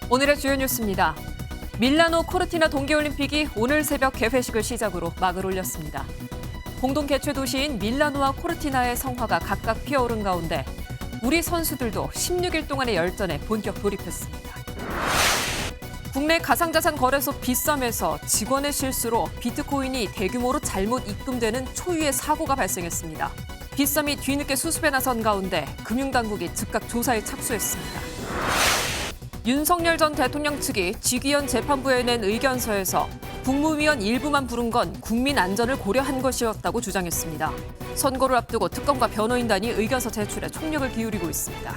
오늘의 주요 뉴스입니다. 밀라노 코르티나 동계올림픽이 오늘 새벽 개회식을 시작으로 막을 올렸습니다. 공동 개최 도시인 밀라노와 코르티나의 성화가 각각 피어오른 가운데 우리 선수들도 16일 동안의 열전에 본격 돌입했습니다. 국내 가상자산 거래소 빗썸에서 직원의 실수로 비트코인이 대규모로 잘못 입금되는 초유의 사고가 발생했습니다. 빗썸이 뒤늦게 수습에 나선 가운데 금융당국이 즉각 조사에 착수했습니다. 윤석열 전 대통령 측이 직위원 재판부에 낸 의견서에서 국무위원 일부만 부른 건 국민 안전을 고려한 것이었다고 주장했습니다. 선거를 앞두고 특검과 변호인단이 의견서 제출에 총력을 기울이고 있습니다.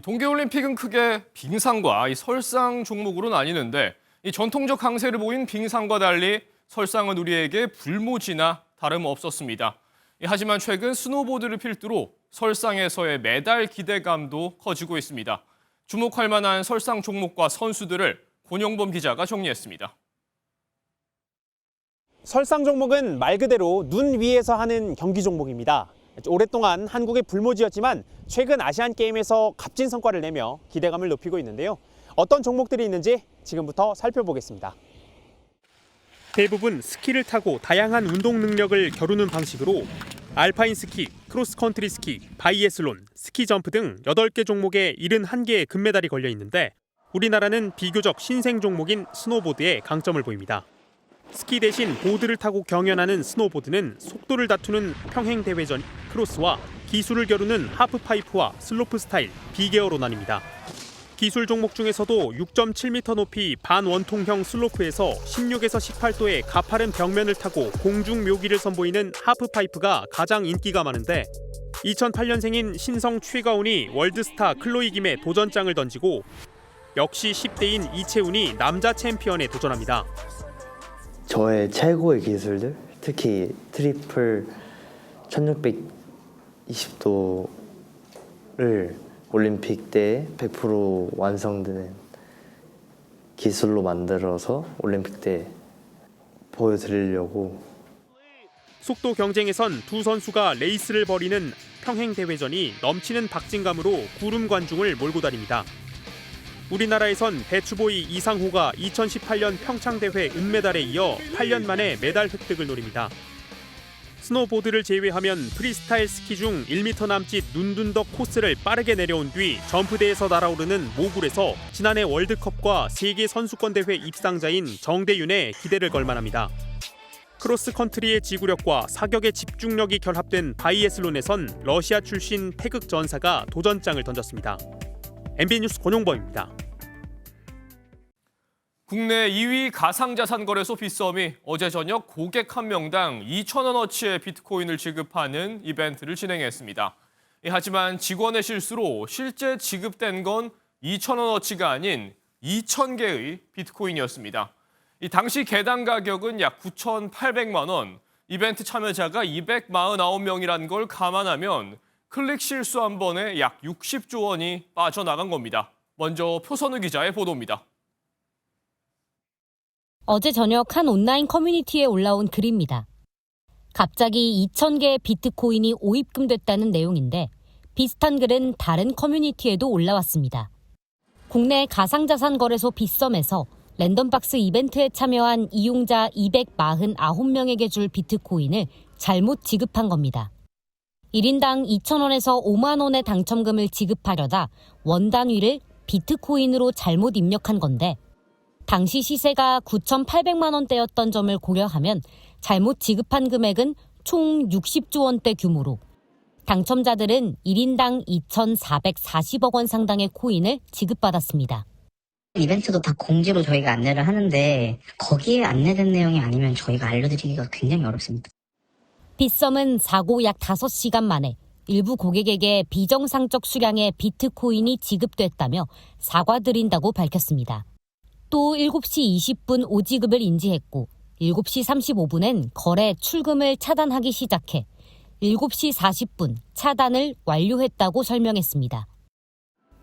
동계올림픽은 크게 빙상과 설상 종목으로 나뉘는데 이 전통적 강세를 보인 빙상과 달리 설상은 우리에게 불모지나 다름없었습니다. 하지만 최근 스노보드를 필두로 설상에서의 메달 기대감도 커지고 있습니다. 주목할 만한 설상 종목과 선수들을 권영범 기자가 정리했습니다. 설상 종목은 말 그대로 눈 위에서 하는 경기 종목입니다. 오랫동안 한국의 불모지였지만 최근 아시안게임에서 값진 성과를 내며 기대감을 높이고 있는데요. 어떤 종목들이 있는지 지금부터 살펴보겠습니다. 대부분 스키를 타고 다양한 운동 능력을 겨루는 방식으로 알파인 스키, 크로스컨트리 스키, 바이애슬론, 스키 점프 등 8개 종목에 71개의 금메달이 걸려 있는데 우리나라는 비교적 신생 종목인 스노보드에 강점을 보입니다. 스키 대신 보드를 타고 경연하는 스노보드는 속도를 다투는 평행 대회전 크로스와 기술을 겨루는 하프파이프와 슬로프 스타일, 비계어로 나뉩니다. 기술 종목 중에서도 6.7m 높이 반원통형 슬로프에서 16에서 18도의 가파른 벽면을 타고 공중 묘기를 선보이는 하프파이프가 가장 인기가 많은데 2008년생인 신성 최가운이 월드스타 클로이 김에 도전장을 던지고 역시 10대인 이채훈이 남자 챔피언에 도전합니다. 저의 최고의 기술들, 특히 트리플 1620도를 올림픽 때 100% 완성되는 기술로 만들어서 올림픽 때 보여드리려고. 속도 경쟁에선 두 선수가 레이스를 벌이는 평행 대회전이 넘치는 박진감으로 구름 관중을 몰고 다닙니다. 우리나라에선 배추보이 이상호가 2018년 평창대회 은메달에 이어 8년 만에 메달 획득을 노립니다. 스노보드를 제외하면 프리스타일 스키 중 1m 남짓 눈둔덕 코스를 빠르게 내려온 뒤 점프대에서 날아오르는 모굴에서 지난해 월드컵과 세계 선수권대회 입상자인 정대윤의 기대를 걸만합니다. 크로스컨트리의 지구력과 사격의 집중력이 결합된 바이애슬론에선 러시아 출신 태극 전사가 도전장을 던졌습니다. MBN뉴스 권용범입니다. 국내 2위 가상자산 거래소 빗썸이 어제 저녁 고객 한 명당 2,000원어치의 비트코인을 지급하는 이벤트를 진행했습니다. 하지만 직원의 실수로 실제 지급된 건 2,000원어치가 아닌 2,000개의 비트코인이었습니다. 당시 개당 가격은 약 9,800만 원, 이벤트 참여자가 249명이란 걸 감안하면 클릭 실수 한 번에 약 60조 원이 빠져나간 겁니다. 먼저 표선우 기자의 보도입니다. 어제 저녁 한 온라인 커뮤니티에 올라온 글입니다. 갑자기 2,000개의 비트코인이 오입금됐다는 내용인데 비슷한 글은 다른 커뮤니티에도 올라왔습니다. 국내 가상자산 거래소 빗썸에서 랜덤박스 이벤트에 참여한 이용자 249명에게 줄 비트코인을 잘못 지급한 겁니다. 1인당 2,000원에서 5만 원의 당첨금을 지급하려다 원 단위를 비트코인으로 잘못 입력한 건데 당시 시세가 9,800만 원대였던 점을 고려하면 잘못 지급한 금액은 총 60조 원대 규모로 당첨자들은 1인당 2,440억 원 상당의 코인을 지급받았습니다. 이벤트도 다 공지로 저희가 안내를 하는데 거기에 안내된 내용이 아니면 저희가 알려드리기가 굉장히 어렵습니다. 빗썸은 사고 약 5시간 만에 일부 고객에게 비정상적 수량의 비트코인이 지급됐다며 사과드린다고 밝혔습니다. 또 7시 20분 오지급을 인지했고 7시 35분엔 거래 출금을 차단하기 시작해 7시 40분 차단을 완료했다고 설명했습니다.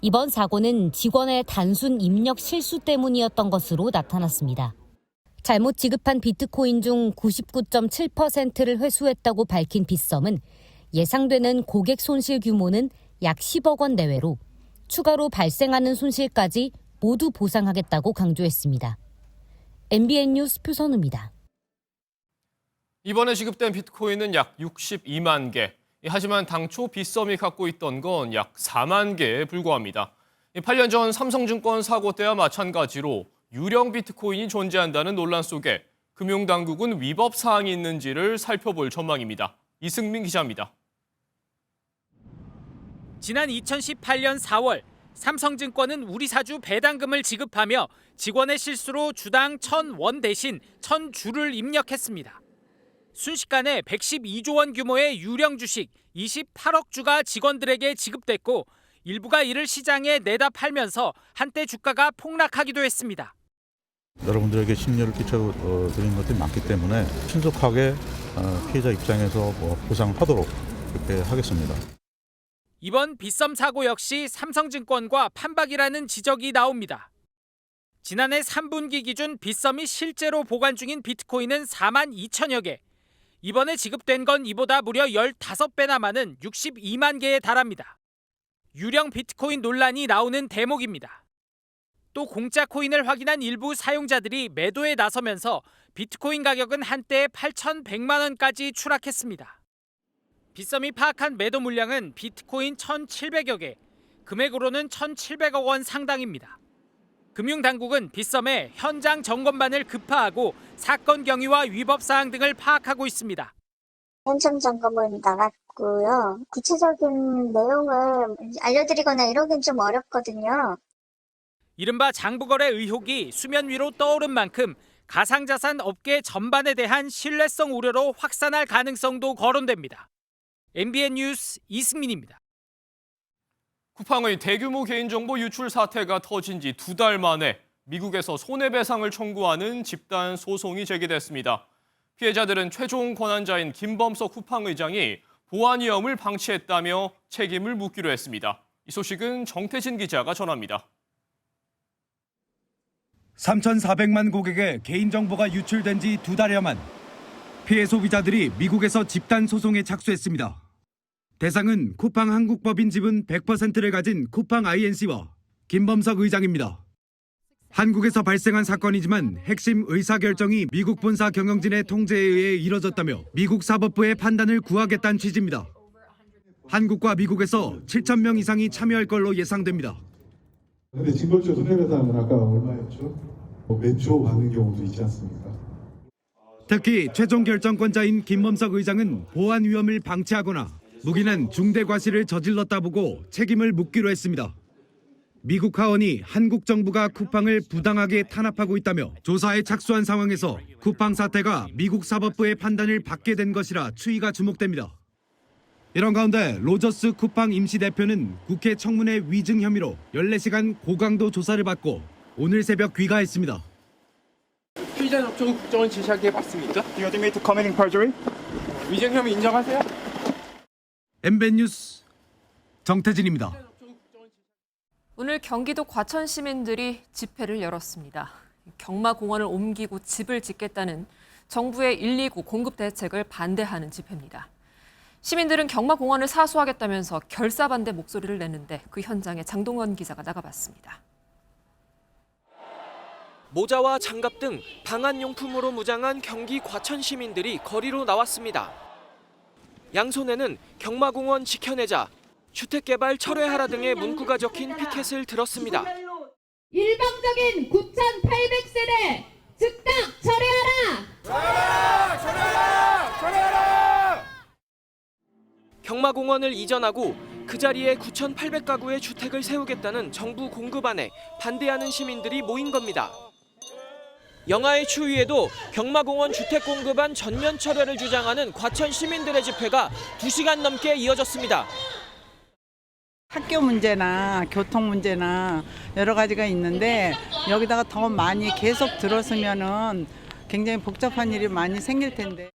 이번 사고는 직원의 단순 입력 실수 때문이었던 것으로 나타났습니다. 잘못 지급한 비트코인 중 99.7%를 회수했다고 밝힌 빗썸은 예상되는 고객 손실 규모는 약 10억 원 내외로 추가로 발생하는 손실까지 모두 보상하겠다고 강조했습니다. MBN 뉴스 표선우입니다. 이번에 지급된 비트코인은 약 62만 개. 하지만 당초 빗썸이 갖고 있던 건 약 4만 개에 불과합니다. 8년 전 삼성증권 사고 때와 마찬가지로 유령 비트코인이 존재한다는 논란 속에 금융당국은 위법 사항이 있는지를 살펴볼 전망입니다. 이승민 기자입니다. 지난 2018년 4월 삼성증권은 우리사주 배당금을 지급하며 직원의 실수로 주당 1,000원 대신 1,000주를 입력했습니다. 순식간에 112조 원 규모의 유령 주식 28억 주가 직원들에게 지급됐고 일부가 이를 시장에 내다 팔면서 한때 주가가 폭락하기도 했습니다. 여러분들에게 심려를 끼쳐드린 것들이 많기 때문에 신속하게 피해자 입장에서 보상하도록 그렇게 하겠습니다. 이번 빗썸 사고 역시 삼성증권과 판박이라는 지적이 나옵니다. 지난해 3분기 기준 빗썸이 실제로 보관 중인 비트코인은 4만 2천여 개. 이번에 지급된 건 이보다 무려 15배나 많은 62만 개에 달합니다. 유령 비트코인 논란이 나오는 대목입니다. 또 공짜 코인을 확인한 일부 사용자들이 매도에 나서면서 비트코인 가격은 한때 8,100만 원까지 추락했습니다. 빗썸이 파악한 매도 물량은 비트코인 1,700여 개, 금액으로는 1,700억 원 상당입니다. 금융당국은 빗썸의 현장 점검반을 급파하고 사건 경위와 위법 사항 등을 파악하고 있습니다. 현장 점검은 나갔고요. 구체적인 내용을 알려드리거나 이러긴 좀 어렵거든요. 이른바 장부거래 의혹이 수면 위로 떠오른 만큼 가상자산 업계 전반에 대한 신뢰성 우려로 확산할 가능성도 거론됩니다. MBN 뉴스 이승민입니다. 쿠팡의 대규모 개인정보 유출 사태가 터진 지 2달 만에 미국에서 손해배상을 청구하는 집단 소송이 제기됐습니다. 피해자들은 최종 권한자인 김범석 쿠팡 의장이 보안 위험을 방치했다며 책임을 묻기로 했습니다. 이 소식은 정태진 기자가 전합니다. 3,400만 고객의 개인정보가 유출된 지 2달여 만 피해 소비자들이 미국에서 집단 소송에 착수했습니다. 대상은 쿠팡 한국법인 지분 100%를 가진 쿠팡 INC와 김범석 의장입니다. 한국에서 발생한 사건이지만 핵심 의사결정이 미국 본사 경영진의 통제에 의해 이뤄졌다며 미국 사법부의 판단을 구하겠다는 취지입니다. 한국과 미국에서 7,000명 이상이 참여할 걸로 예상됩니다. 근데 징벌적 손해배상은 아까 얼마였죠? 몇 조 받는 경우도 있지 않습니까? 특히 최종 결정권자인 김범석 의장은 보안 위험을 방치하거나 묵인한 중대 과실을 저질렀다 보고 책임을 묻기로 했습니다. 미국 하원이 한국 정부가 쿠팡을 부당하게 탄압하고 있다며 조사에 착수한 상황에서 쿠팡 사태가 미국 사법부의 판단을 받게 된 것이라 추이가 주목됩니다. 이런 가운데 로저스 쿠팡 임시 대표는 국회 청문회 위증 혐의로 14시간 고강도 조사를 받고 오늘 새벽 귀가했습니다. 피의자 접촉 국정을 제시하게해봤습니까? Do you admit to committing perjury? 위증 혐의 인정하세요? MBN 뉴스 정태진입니다. 오늘 경기도 과천 시민들이 집회를 열었습니다. 경마공원을 옮기고 집을 짓겠다는 정부의 119 공급 대책을 반대하는 집회입니다. 시민들은 경마공원을 사수하겠다면서 결사 반대 목소리를 내는데 그 현장에 장동원 기자가 나가봤습니다. 모자와 장갑 등 방한용품으로 무장한 경기 과천 시민들이 거리로 나왔습니다. 양손에는 경마공원 지켜내자, 주택개발 철회하라 등의 문구가 적힌 피켓을 들었습니다. 일방적인 9,800세대 즉각 철회하라! 철회하라! 경마공원을 이전하고 그 자리에 9,800가구의 주택을 세우겠다는 정부 공급안에 반대하는 시민들이 모인 겁니다. 영하의 추위에도 경마공원 주택공급안 전면 철회를 주장하는 과천 시민들의 집회가 2시간 넘게 이어졌습니다. 학교 문제나 교통 문제나 여러 가지가 있는데 여기다가 더 많이 계속 들어서면은 굉장히 복잡한 일이 많이 생길 텐데.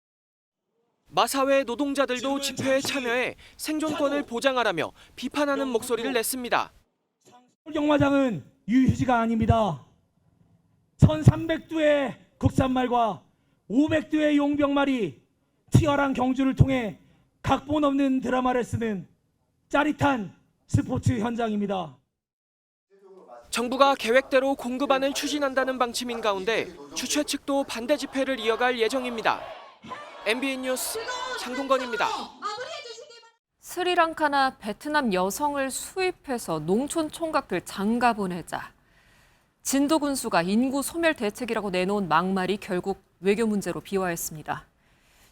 마사회 노동자들도 집회에 참여해 생존권을 보장하라며 비판하는 목소리를 냈습니다. 경마장은 유휴지가 아닙니다. 1,300두의 국산말과 500도의 용병말이 치열한 경주를 통해 각본 없는 드라마를 쓰는 짜릿한 스포츠 현장입니다. 정부가 계획대로 공급안을 추진한다는 방침인 가운데 주최 측도 반대 집회를 이어갈 예정입니다. MBN 뉴스 장동건입니다. 스리랑카나 베트남 여성을 수입해서 농촌 총각들 장가 보내자. 진도 군수가 인구 소멸 대책이라고 내놓은 막말이 결국 외교 문제로 비화했습니다.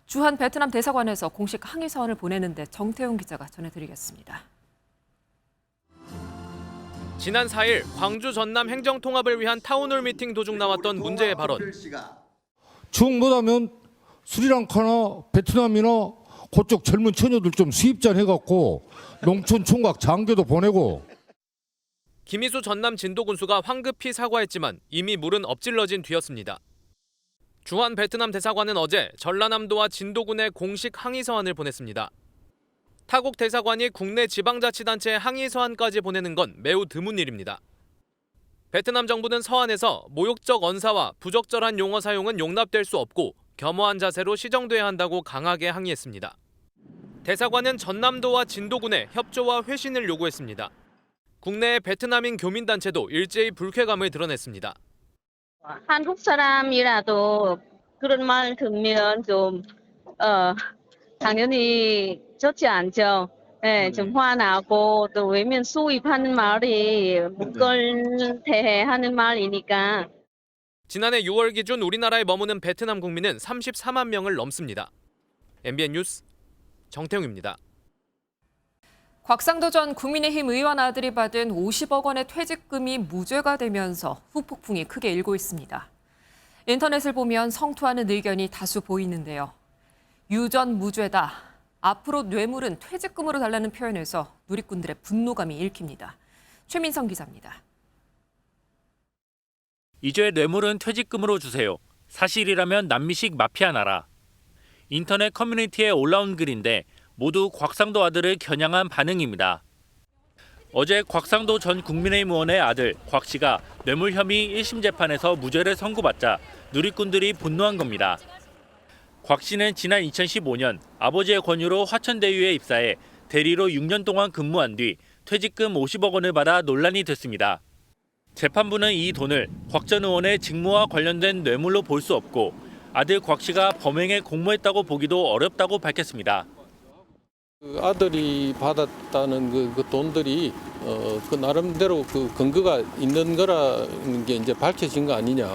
주한 베트남 대사관에서 공식 항의 사원을 보내는데 정태용 기자가 전해드리겠습니다. 지난 4일 광주 전남 행정 통합을 위한 타운홀 미팅 도중 나왔던 문제의 발언. 중국보다면 스리랑카나 베트남이나 그쪽 젊은 처녀들 좀 수입잘 해갖고 농촌 총각 장교도 보내고. 김희수 전남 진도 군수가 황급히 사과했지만 이미 물은 엎질러진 뒤였습니다. 주한 베트남 대사관은 어제 전라남도와 진도군에 공식 항의 서한을 보냈습니다. 타국 대사관이 국내 지방자치단체에 항의 서한까지 보내는 건 매우 드문 일입니다. 베트남 정부는 서한에서 모욕적 언사와 부적절한 용어 사용은 용납될 수 없고 겸허한 자세로 시정돼야 한다고 강하게 항의했습니다. 대사관은 전남도와 진도군에 협조와 회신을 요구했습니다. 국내의 베트남인 교민단체도 일제히 불쾌감을 드러냈습니다. 한국 사람이라도 그런 말 들으면 좀 당연히 좋지 않죠. 네, 좀 화나고 또 외면 수입하는 말이 묵걸대해 하는 말이니까. 지난해 6월 기준 우리나라에 머무는 베트남 국민은 34만 명을 넘습니다. MBN 뉴스 정태웅입니다. 곽상도 전 국민의힘 의원 아들이 받은 50억 원의 퇴직금이 무죄가 되면서 후폭풍이 크게 일고 있습니다. 인터넷을 보면 성토하는 의견이 다수 보이는데요. 유전 무죄다. 앞으로 뇌물은 퇴직금으로 달라는 표현에서 누리꾼들의 분노감이 읽힙니다. 최민성 기자입니다. 이제 뇌물은 퇴직금으로 주세요. 사실이라면 남미식 마피아 나라. 인터넷 커뮤니티에 올라온 글인데 모두 곽상도 아들을 겨냥한 반응입니다. 어제 곽상도 전 국민의힘 의원의 아들 곽 씨가 뇌물 혐의 1심 재판에서 무죄를 선고받자 누리꾼들이 분노한 겁니다. 곽 씨는 지난 2015년 아버지의 권유로 화천대유에 입사해 대리로 6년 동안 근무한 뒤 퇴직금 50억 원을 받아 논란이 됐습니다. 재판부는 이 돈을 곽 전 의원의 직무와 관련된 뇌물로 볼 수 없고 아들 곽 씨가 범행에 공모했다고 보기도 어렵다고 밝혔습니다. 아들이 받았다는 그 돈들이 그 나름대로 그 근거가 있는 거라는 게 이제 밝혀진 거 아니냐.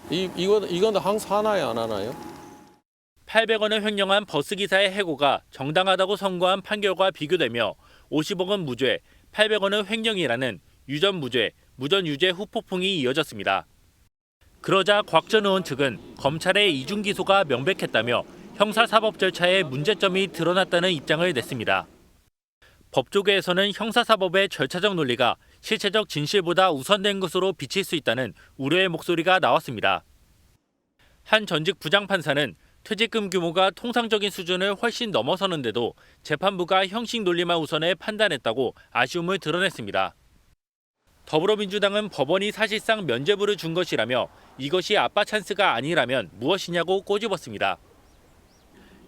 이건 항소하나요, 안 하나요? 800원을 횡령한 버스기사의 해고가 정당하다고 선고한 판결과 비교되며 50억은 무죄, 800원은 횡령이라는 유전 무죄, 무전 유죄 후폭풍이 이어졌습니다. 그러자 곽 전 의원 측은 검찰의 이중 기소가 명백했다며 형사사법 절차에 문제점이 드러났다는 입장을 냈습니다. 법조계에서는 형사사법의 절차적 논리가 실체적 진실보다 우선된 것으로 비칠 수 있다는 우려의 목소리가 나왔습니다. 한 전직 부장판사는 퇴직금 규모가 통상적인 수준을 훨씬 넘어서는데도 재판부가 형식 논리만 우선해 판단했다고 아쉬움을 드러냈습니다. 더불어민주당은 법원이 사실상 면죄부를 준 것이라며 이것이 아빠 찬스가 아니라면 무엇이냐고 꼬집었습니다.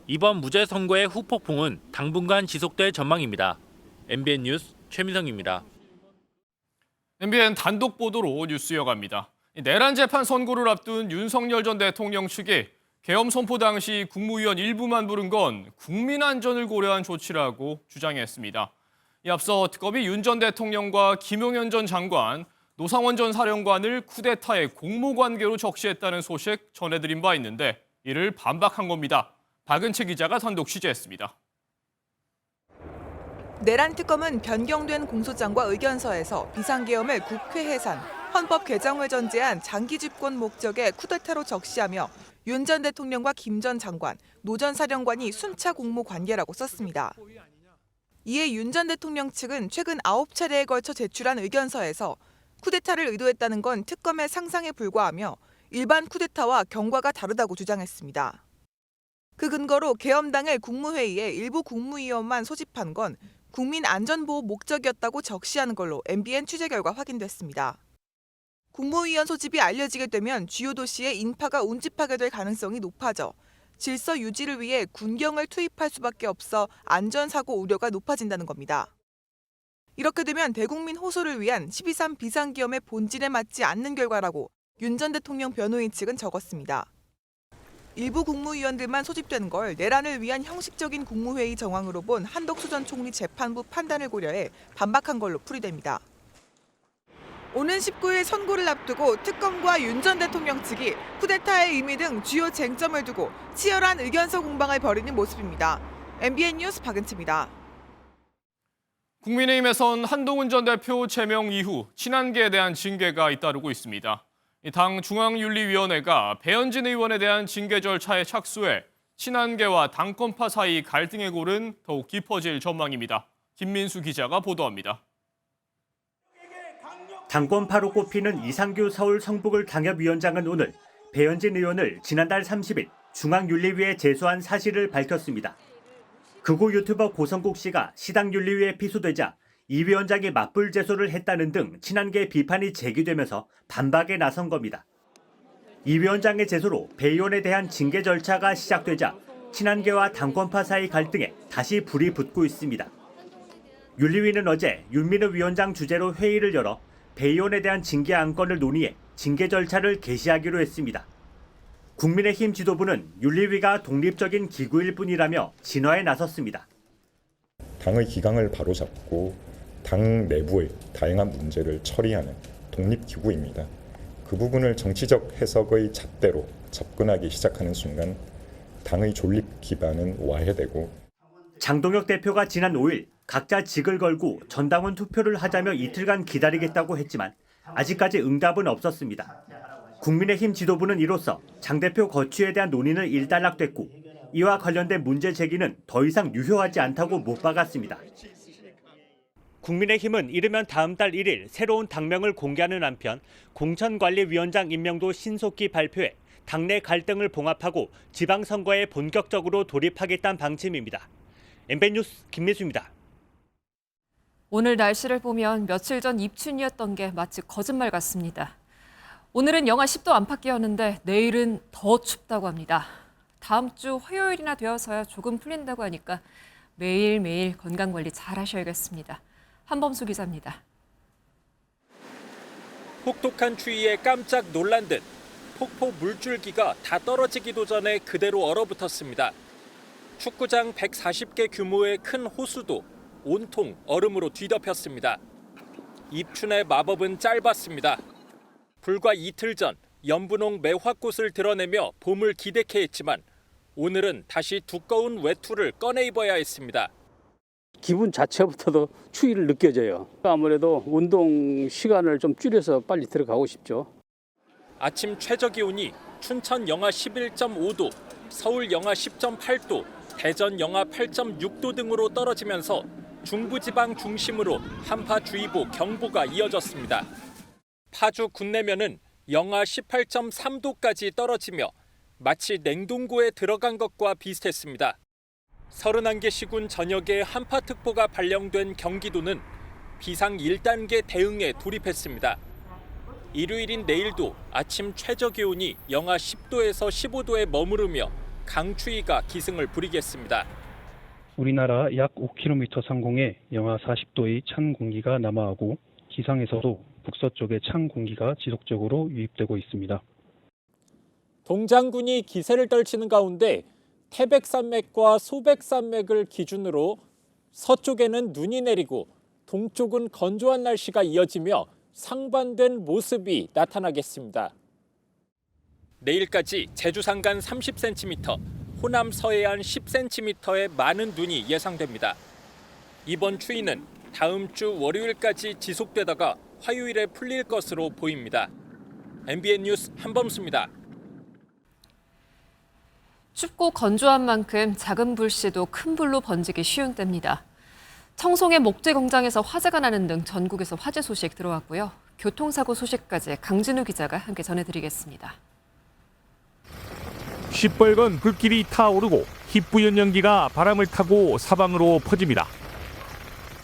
이번 무죄 선고의 후폭풍은 당분간 지속될 전망입니다. MBN 뉴스 최민성입니다. MBN 단독 보도로 뉴스 이어갑니다. 내란 재판 선고를 앞둔 윤석열 전 대통령 측이 계엄 선포 당시 국무위원 일부만 부른 건 국민 안전을 고려한 조치라고 주장했습니다. 앞서 특검이 윤 전 대통령과 김용현 전 장관, 노상원 전 사령관을 쿠데타의 공모관계로 적시했다는 소식 전해드린 바 있는데 이를 반박한 겁니다. 박은채 기자가 단독 취재했습니다. 내란 특검은 변경된 공소장과 의견서에서 비상계엄을 국회 해산, 헌법 개정을 전제한 장기 집권 목적의 쿠데타로 적시하며 윤 전 대통령과 김 전 장관, 노 전 사령관이 순차 공모 관계라고 썼습니다. 이에 윤 전 대통령 측은 최근 9차례에 걸쳐 제출한 의견서에서 쿠데타를 의도했다는 건 특검의 상상에 불과하며 일반 쿠데타와 경과가 다르다고 주장했습니다. 그 근거로 계엄 당일 국무회의에 일부 국무위원만 소집한 건 국민 안전보호 목적이었다고 적시하는 걸로 MBN 취재 결과 확인됐습니다. 국무위원 소집이 알려지게 되면 주요 도시에 인파가 운집하게 될 가능성이 높아져 질서 유지를 위해 군경을 투입할 수밖에 없어 안전사고 우려가 높아진다는 겁니다. 이렇게 되면 대국민 호소를 위한 12.3 비상계엄의 본질에 맞지 않는 결과라고 윤 전 대통령 변호인 측은 적었습니다. 일부 국무위원들만 소집된 걸 내란을 위한 형식적인 국무회의 정황으로 본 한덕수 전 총리 재판부 판단을 고려해 반박한 걸로 풀이됩니다. 오는 19일 선고를 앞두고 특검과 윤 전 대통령 측이 쿠데타의 의미 등 주요 쟁점을 두고 치열한 의견서 공방을 벌이는 모습입니다. MBN 뉴스 박은치입니다. 국민의힘에선 한동훈 전 대표 제명 이후 친한계에 대한 징계가 잇따르고 있습니다. 당 중앙윤리위원회가 배현진 의원에 대한 징계 절차에 착수해 친한계와 당권파 사이 갈등의 골은 더욱 깊어질 전망입니다. 김민수 기자가 보도합니다. 당권파로 꼽히는 이상규 서울 성북을 당협위원장은 오늘 배현진 의원을 지난달 30일 중앙윤리위에 제소한 사실을 밝혔습니다. 극우 유튜버 고성국 씨가 시당윤리위에 피소되자 이 위원장이 맞불 제소를 했다는 등 친한계 비판이 제기되면서 반박에 나선 겁니다. 이 위원장의 제소로 배 의원에 대한 징계 절차가 시작되자 친한계와 당권파 사이 갈등에 다시 불이 붙고 있습니다. 윤리위는 어제 윤민우 위원장 주재로 회의를 열어 배 의원에 대한 징계 안건을 논의해 징계 절차를 개시하기로 했습니다. 국민의힘 지도부는 윤리위가 독립적인 기구일 뿐이라며 진화에 나섰습니다. 당의 기강을 바로잡고 당 내부의 다양한 문제를 처리하는 독립기구입니다. 그 부분을 정치적 해석의 잣대로 접근하기 시작하는 순간 당의 존립 기반은 와해되고 장동혁 대표가 지난 5일 각자 직을 걸고 전당원 투표를 하자며 이틀간 기다리겠다고 했지만 아직까지 응답은 없었습니다. 국민의힘 지도부는 이로써 장 대표 거취에 대한 논의는 일단락됐고 이와 관련된 문제 제기는 더 이상 유효하지 않다고 못 박았습니다. 국민의힘은 이르면 다음 달 1일 새로운 당명을 공개하는 한편 공천관리위원장 임명도 신속히 발표해 당내 갈등을 봉합하고 지방선거에 본격적으로 돌입하겠다는 방침입니다. MBN 뉴스 김민수입니다. 오늘 날씨를 보면 며칠 전 입춘이었던 게 마치 거짓말 같습니다. 오늘은 영하 10도 안팎이었는데 내일은 더 춥다고 합니다. 다음 주 화요일이나 되어서야 조금 풀린다고 하니까 매일매일 건강관리 잘 하셔야겠습니다. 한범수 기자입니다. 혹독한 추위에 깜짝 놀란 듯 폭포 물줄기가 다 떨어지기도 전에 그대로 얼어붙었습니다. 축구장 140개 규모의 큰 호수도 온통 얼음으로 뒤덮였습니다. 입춘의 마법은 짧았습니다. 불과 이틀 전 연분홍 매화꽃을 드러내며 봄을 기대케 했지만 오늘은 다시 두꺼운 외투를 꺼내 입어야 했습니다. 기분 자체부터도 추위를 느껴져요. 아무래도 운동 시간을 좀 줄여서 빨리 들어가고 싶죠. 아침 최저 기온이 춘천 영하 11.5도, 서울 영하 10.8도, 대전 영하 8.6도 등으로 떨어지면서 중부지방 중심으로 한파주의보 경보가 이어졌습니다. 파주 군내면은 영하 18.3도까지 떨어지며 마치 냉동고에 들어간 것과 비슷했습니다. 31개 시군 전역에 한파특보가 발령된 경기도는 비상 1단계 대응에 돌입했습니다. 일요일인 내일도 아침 최저 기온이 영하 10도에서 15도에 머무르며 강추위가 기승을 부리겠습니다. 우리나라 약 5km 상공에 영하 40도의 찬 공기가 남하하고 기상에서도 북서쪽에 찬 공기가 지속적으로 유입되고 있습니다. 동장군이 기세를 떨치는 가운데 태백산맥과 소백산맥을 기준으로 서쪽에는 눈이 내리고 동쪽은 건조한 날씨가 이어지며 상반된 모습이 나타나겠습니다. 내일까지 제주 산간 30cm, 호남 서해안 10cm의 많은 눈이 예상됩니다. 이번 추위는 다음 주 월요일까지 지속되다가 화요일에 풀릴 것으로 보입니다. MBN 뉴스 한범수입니다. 춥고 건조한 만큼 작은 불씨도 큰 불로 번지기 쉬운 때입니다. 청송의 목재 공장에서 화재가 나는 등 전국에서 화재 소식 들어왔고요. 교통사고 소식까지 강진우 기자가 함께 전해드리겠습니다. 시뻘건 불길이 타오르고 희뿌연 연기가 바람을 타고 사방으로 퍼집니다.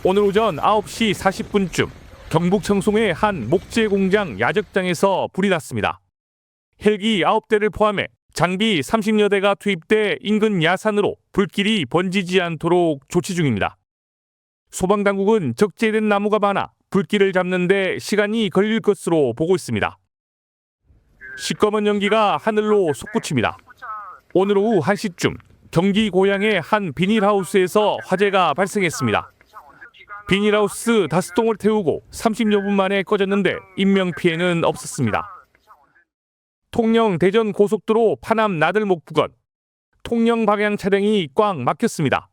오늘 오전 9시 40분쯤 경북 청송의 한 목재 공장 야적장에서 불이 났습니다. 헬기 9대를 포함해 장비 30여 대가 투입돼 인근 야산으로 불길이 번지지 않도록 조치 중입니다. 소방당국은 적재된 나무가 많아 불길을 잡는 데 시간이 걸릴 것으로 보고 있습니다. 시꺼먼 연기가 하늘로 솟구칩니다. 오늘 오후 1시쯤 경기 고양의 한 비닐하우스에서 화재가 발생했습니다. 비닐하우스 5동을 태우고 30여 분 만에 꺼졌는데 인명피해는 없었습니다. 통영 대전 고속도로 파남 나들목 부근, 통영 방향 차량이 꽉 막혔습니다.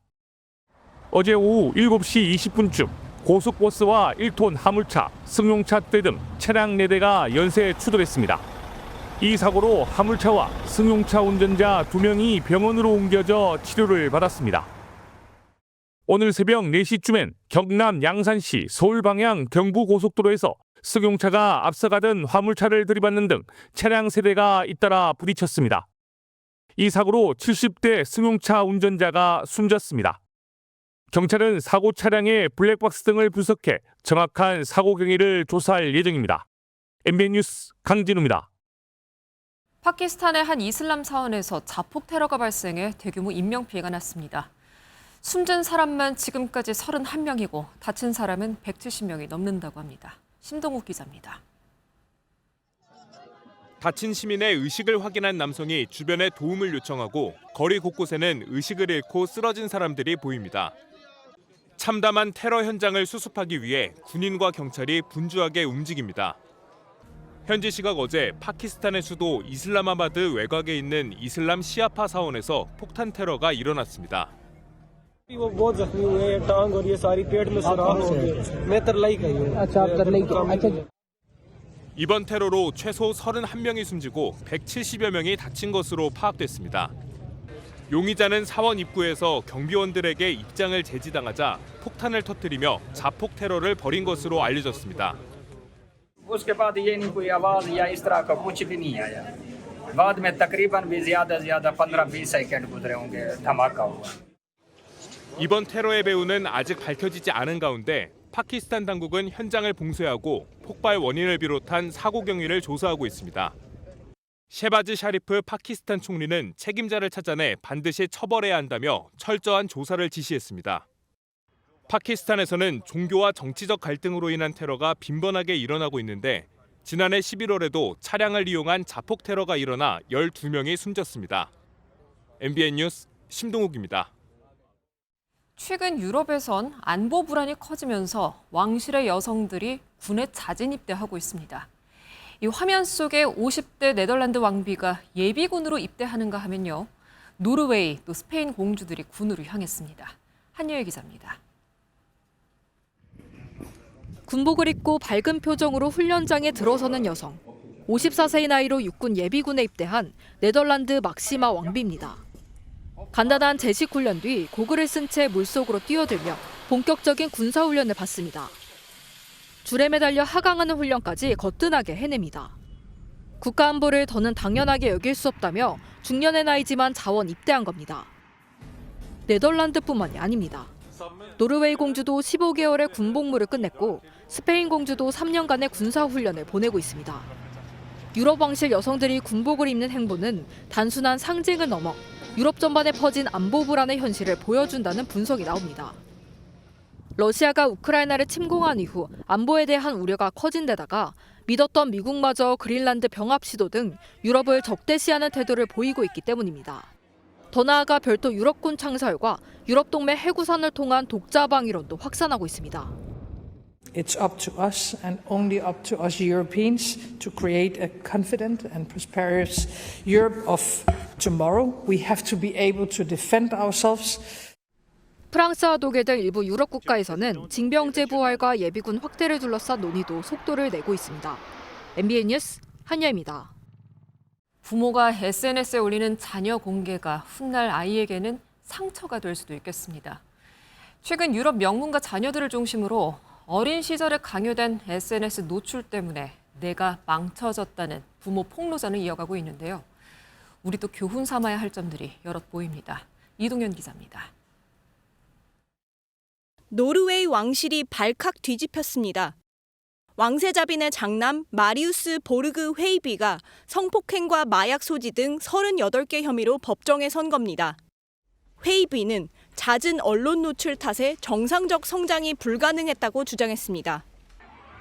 어제 오후 7시 20분쯤 고속버스와 1톤 화물차, 승용차 떼 등 차량 4대가 연쇄 추돌했습니다. 이 사고로 화물차와 승용차 운전자 2명이 병원으로 옮겨져 치료를 받았습니다. 오늘 새벽 4시쯤엔 경남 양산시 서울 방향 경부고속도로에서 승용차가 앞서가던 화물차를 들이받는 등 차량 3대가 잇따라 부딪혔습니다. 이 사고로 70대 승용차 운전자가 숨졌습니다. 경찰은 사고 차량의 블랙박스 등을 분석해 정확한 사고 경위를 조사할 예정입니다. MBN 뉴스 강진우입니다. 파키스탄의 한 이슬람 사원에서 자폭 테러가 발생해 대규모 인명피해가 났습니다. 숨진 사람만 지금까지 31명이고 다친 사람은 170명이 넘는다고 합니다. 신동욱 기자입니다. 다친 시민의 의식을 확인한 남성이 주변에 도움을 요청하고 거리 곳곳에는 의식을 잃고 쓰러진 사람들이 보입니다. 참담한 테러 현장을 수습하기 위해 군인과 경찰이 분주하게 움직입니다. 현지 시각 어제 파키스탄의 수도 이슬라마바드 외곽에 있는 이슬람 시아파 사원에서 폭탄 테러가 일어났습니다. 이번 테러로 최소 31명이 숨지고 170여 명이 다친 것으로 파악됐습니다. 용의자는 사원 입구에서 경비원들에게 입장을 제지당하자 폭탄을 터뜨리며 자폭 테러를 벌인 것으로 알려졌습니다. उसके बाद ये नहीं कोई आवाज या इस तरह का कुछ भी नहीं आया। बाद में तकरीबन भी ज्यादा 15-20 सेकंड गुजरे होंगे धमाका हुआ। 이번 테러의 배후는 아직 밝혀지지 않은 가운데 파키스탄 당국은 현장을 봉쇄하고 폭발 원인을 비롯한 사고 경위를 조사하고 있습니다. 셰바즈 샤리프 파키스탄 총리는 책임자를 찾아내 반드시 처벌해야 한다며 철저한 조사를 지시했습니다. 파키스탄에서는 종교와 정치적 갈등으로 인한 테러가 빈번하게 일어나고 있는데 지난해 11월에도 차량을 이용한 자폭 테러가 일어나 12명이 숨졌습니다. MBN 뉴스 심동욱입니다. 최근 유럽에선 안보 불안이 커지면서 왕실의 여성들이 군에 자진 입대하고 있습니다. 이 화면 속에 50대 네덜란드 왕비가 예비군으로 입대하는가 하면요. 노르웨이 또 스페인 공주들이 군으로 향했습니다. 한유혜 기자입니다. 군복을 입고 밝은 표정으로 훈련장에 들어서는 여성. 54세의 나이로 육군 예비군에 입대한 네덜란드 막시마 왕비입니다. 간단한 제식 훈련 뒤 고글을 쓴 채 물속으로 뛰어들며 본격적인 군사훈련을 받습니다. 줄에 매달려 하강하는 훈련까지 거뜬하게 해냅니다. 국가안보를 더는 당연하게 여길 수 없다며 중년의 나이지만 자원 입대한 겁니다. 네덜란드뿐만이 아닙니다. 노르웨이 공주도 15개월의 군복무를 끝냈고 스페인 공주도 3년간의 군사훈련을 보내고 있습니다. 유럽 왕실 여성들이 군복을 입는 행보는 단순한 상징을 넘어 유럽 전반에 퍼진 안보 불안의 현실을 보여준다는 분석이 나옵니다. 러시아가 우크라이나를 침공한 이후 안보에 대한 우려가 커진 데다가 믿었던 미국마저 그린란드 병합 시도 등 유럽을 적대시하는 태도를 보이고 있기 때문입니다. 더 나아가 별도 유럽군 창설과 유럽 동맹 해구선을 통한 독자 방위론도 확산하고 있습니다. It's up to us and only up to us Europeans to create a confident and prosperous Europe of tomorrow. We have to be able to defend ourselves. 프랑스와 독일 등 일부 유럽 국가에서는 징병제 부활과 예비군 확대를 둘러싼 논의도 속도를 내고 있습니다. MBN 뉴스 한유혜입니다. 부모가 SNS에 올리는 자녀 공개가 훗날 아이에게는 상처가 될 수도 있겠습니다. 최근 유럽 명문가 자녀들을 중심으로 어린 시절에 강요된 SNS 노출 때문에 내가 망쳐졌다는 부모 폭로전을 이어가고 있는데요. 우리도 교훈 삼아야 할 점들이 여럿 보입니다. 이동현 기자입니다. 노르웨이 왕실이 발칵 뒤집혔습니다. 왕세자빈의 장남 마리우스 보르그 헤이비가 성폭행과 마약 소지 등 38개 혐의로 법정에 선 겁니다. 헤이비는 잦은 언론 노출 탓에 정상적 성장이 불가능했다고 주장했습니다.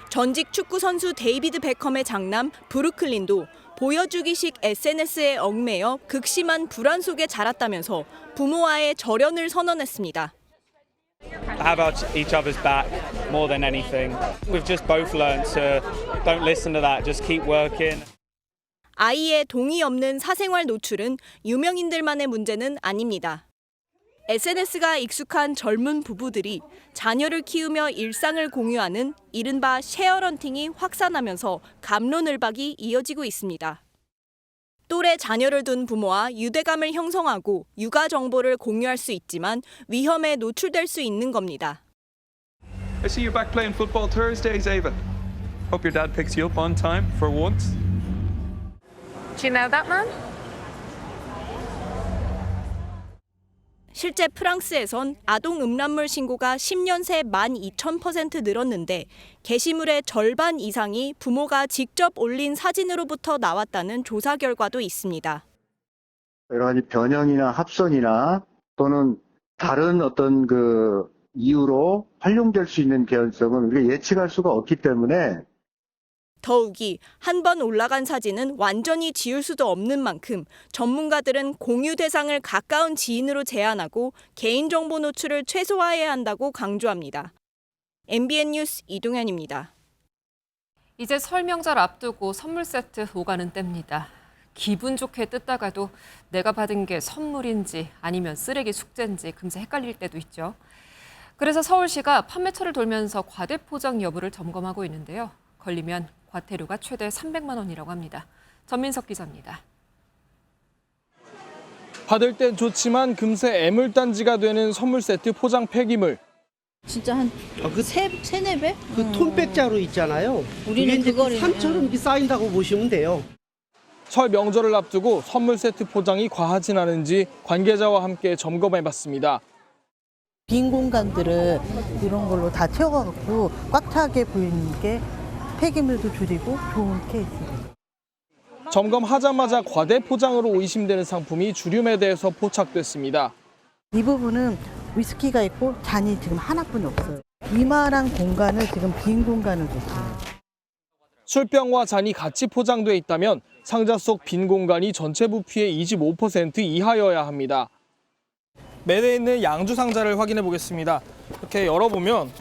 전직 축구 선수 데이비드 베컴의 장남 브루클린도 보여주기식 SNS에 얽매여 극심한 불안 속에 자랐다면서 부모와의 절연을 선언했습니다. Have each other's back more than anything. We've just both learned to don't listen to that, just keep working. 아이의 동의 없는 사생활 노출은 유명인들만의 문제는 아닙니다. SNS가 익숙한 젊은 부부들이 자녀를 키우며 일상을 공유하는 이른바 쉐어런팅이 확산하면서 갑론을박이 이어지고 있습니다. 또래 자녀를 둔 부모와 유대감을 형성하고 육아 정보를 공유할 수 있지만 위험에 노출될 수 있는 겁니다. I see you back playing football Thursdays, Ava. Hope your dad picks you up on time for once. Do you know that man? 실제 프랑스에선 아동 음란물 신고가 10년 새 12,000% 늘었는데 게시물의 절반 이상이 부모가 직접 올린 사진으로부터 나왔다는 조사 결과도 있습니다. 여러 가지 변형이나 합선이나 또는 다른 어떤 이유로 활용될 수 있는 개연성은 우리가 예측할 수가 없기 때문에 더욱이 한 번 올라간 사진은 완전히 지울 수도 없는 만큼 전문가들은 공유 대상을 가까운 지인으로 제한하고 개인정보 노출을 최소화해야 한다고 강조합니다. MBN 뉴스 이동현입니다. 이제 설 명절 앞두고 선물 세트 오가는 때입니다. 기분 좋게 뜯다가도 내가 받은 게 선물인지 아니면 쓰레기 숙제인지 금세 헷갈릴 때도 있죠. 그래서 서울시가 판매처를 돌면서 과대포장 여부를 점검하고 있는데요. 걸리면 과태료가 최대 300만 원이라고 합니다. 전민석 기자입니다. 받을 땐 좋지만 금세 애물단지가 되는 선물 세트 포장 폐기물. 진짜 한 세네 배? 그 톤백자로 있잖아요. 우리는 그거를 산처럼 이렇게 쌓인다고 보시면 돼요. 설 명절을 앞두고 선물 세트 포장이 과하진 않은지 관계자와 함께 점검해봤습니다. 빈 공간들을 이런 걸로 다 채워가지고 꽉 차게 보이는 게 폐기물도 줄이고 좋은 케이스. 점검하자마자 과대 포장으로 의심되는 상품이 주류매대에서 포착됐습니다. 이 부분은 위스키가 있고 잔이 지금 하나뿐이 없어요. 이마랑 공간을 지금 빈 공간을 줬어요. 술병과 잔이 같이 포장돼 있다면 상자 속 빈 공간이 전체 부피의 25% 이하여야 합니다. 매대에 있는 양주 상자를 확인해 보겠습니다. 이렇게 열어보면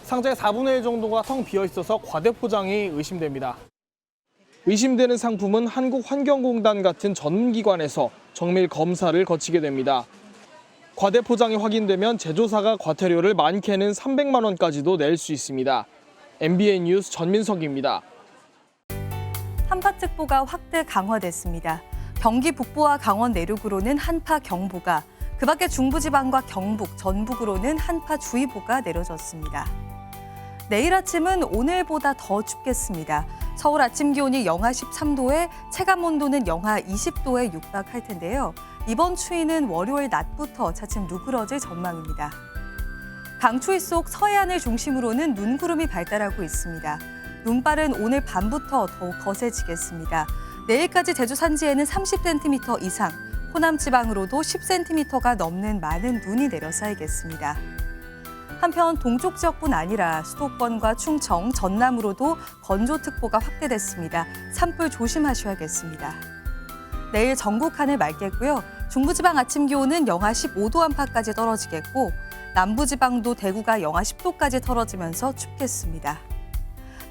상자의 4분의 1 정도가 텅 비어 있어서 과대 포장이 의심됩니다. 의심되는 상품은 한국환경공단 같은 전문기관에서 정밀 검사를 거치게 됩니다. 과대 포장이 확인되면 제조사가 과태료를 많게는 300만 원까지도 낼 수 있습니다. MBN 뉴스 전민석입니다. 한파특보가 확대 강화됐습니다. 경기 북부와 강원 내륙으로는 한파경보가, 그 밖에 중부지방과 경북, 전북으로는 한파주의보가 내려졌습니다. 내일 아침은 오늘보다 더 춥겠습니다. 서울 아침 기온이 영하 13도에 체감온도는 영하 20도에 육박할 텐데요. 이번 추위는 월요일 낮부터 차츰 누그러질 전망입니다. 강추위 속 서해안을 중심으로는 눈구름이 발달하고 있습니다. 눈발은 오늘 밤부터 더욱 거세지겠습니다. 내일까지 제주 산지에는 30cm 이상, 호남 지방으로도 10cm가 넘는 많은 눈이 내려 쌓이겠습니다. 한편 동쪽 지역뿐 아니라 수도권과 충청, 전남으로도 건조특보가 확대됐습니다. 산불 조심하셔야겠습니다. 내일 전국 하늘 맑겠고요. 중부지방 아침 기온은 영하 15도 안팎까지 떨어지겠고 남부지방도 대구가 영하 10도까지 떨어지면서 춥겠습니다.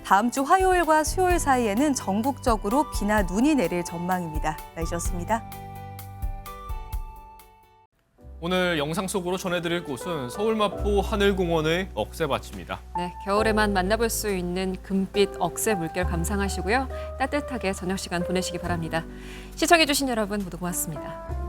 다음 주 화요일과 수요일 사이에는 전국적으로 비나 눈이 내릴 전망입니다. 날씨였습니다. 오늘 영상 속으로 전해드릴 곳은 서울마포 하늘공원의 억새밭입니다. 네, 겨울에만 만나볼 수 있는 금빛 억새 물결 감상하시고요. 따뜻하게 저녁 시간 보내시기 바랍니다. 시청해주신 여러분 모두 고맙습니다.